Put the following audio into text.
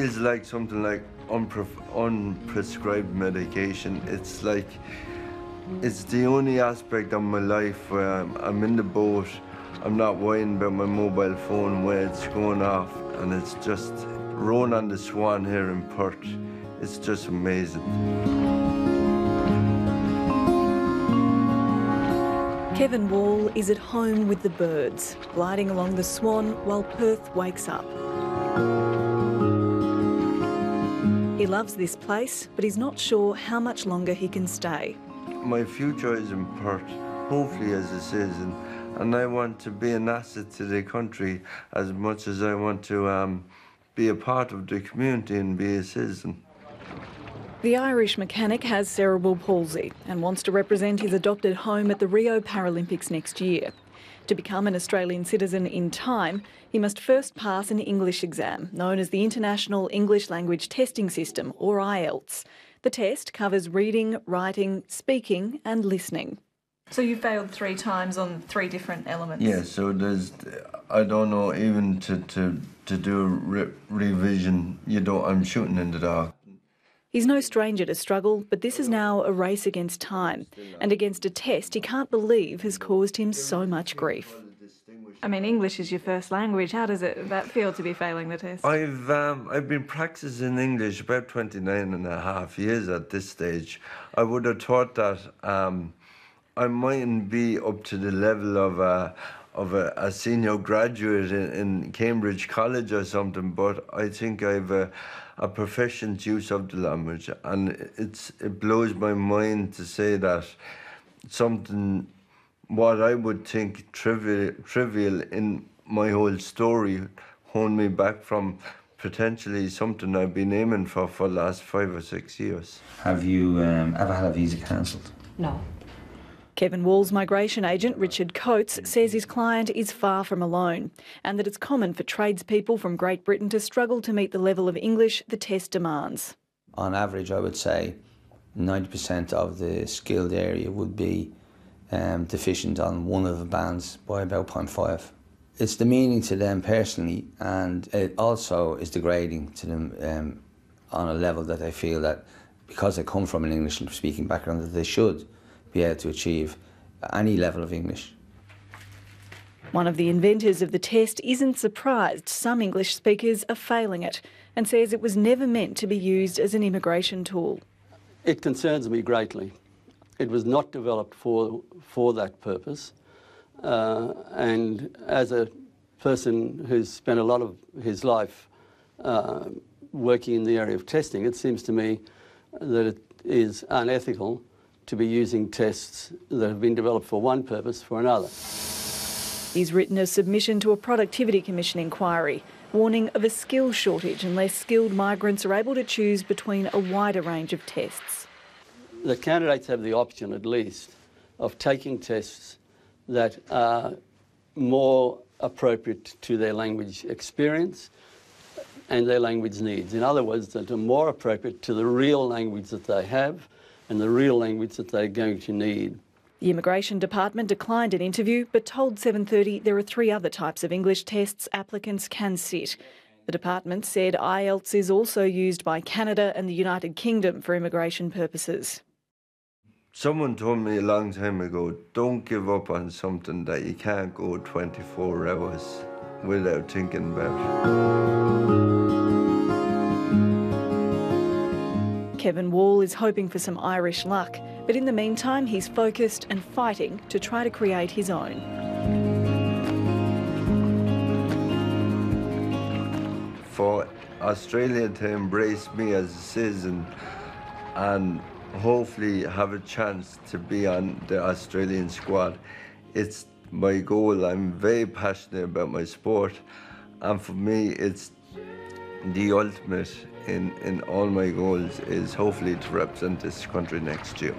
feels like something like unprescribed medication. It's like, it's the only aspect of my life where I'm in the boat, I'm not worrying about my mobile phone where it's going off, and it's just rowing on the Swan here in Perth. It's just amazing. Kevin Wall is at home with the birds, gliding along the Swan while Perth wakes up. He loves this place, but he's not sure how much longer he can stay. My future is in Perth, hopefully as a citizen, and I want to be an asset to the country as much as I want to be a part of the community and be a citizen. The Irish mechanic has cerebral palsy and wants to represent his adopted home at the Rio Paralympics next year. To become an Australian citizen in time, he must first pass an English exam, known as the International English Language Testing System, or IELTS. The test covers reading, writing, speaking and listening. So you failed 3 times on 3 different elements? Yeah, so there's, I don't know, even to do revision, I'm shooting in the dark. He's no stranger to struggle, but this is now a race against time and against a test he can't believe has caused him so much grief. I mean, English is your first language. How does that feel to be failing the test? I've been practicing English about 29 and a half years at this stage. I would have thought that I mightn't be up to the level of a senior graduate in Cambridge College or something, but I think I've a proficient use of the language, and it blows my mind to say that something what I would think trivial in my whole story hold me back from potentially something I've been aiming for the last 5 or 6 years. Have you ever had a visa cancelled? No. Kevin Wall's migration agent, Richard Coates, says his client is far from alone and that it's common for tradespeople from Great Britain to struggle to meet the level of English the test demands. On average, I would say 90% of the skilled area would be deficient on one of the bands by about 0.5. It's demeaning to them personally, and it also is degrading to them on a level that they feel that because they come from an English-speaking background that they should be able to achieve any level of English. One of the inventors of the test isn't surprised some English speakers are failing it and says it was never meant to be used as an immigration tool. It concerns me greatly. It was not developed for that purpose, and as a person who's spent a lot of his life working in the area of testing, it seems to me that it is unethical to be using tests that have been developed for one purpose for another. He's written a submission to a Productivity Commission inquiry, warning of a skills shortage unless skilled migrants are able to choose between a wider range of tests. The candidates have the option, at least, of taking tests that are more appropriate to their language experience and their language needs. In other words, that are more appropriate to the real language that they have and the real language that they're going to need. The Immigration Department declined an interview but told 7:30 there are 3 other types of English tests applicants can sit. The department said IELTS is also used by Canada and the United Kingdom for immigration purposes. Someone told me a long time ago, don't give up on something that you can't go 24 hours without thinking about. Kevin Wall is hoping for some Irish luck, but in the meantime he's focused and fighting to try to create his own. For Australia to embrace me as a citizen and hopefully have a chance to be on the Australian squad, it's my goal. I'm very passionate about my sport, and for me it's the ultimate in all my goals is hopefully to represent this country next year.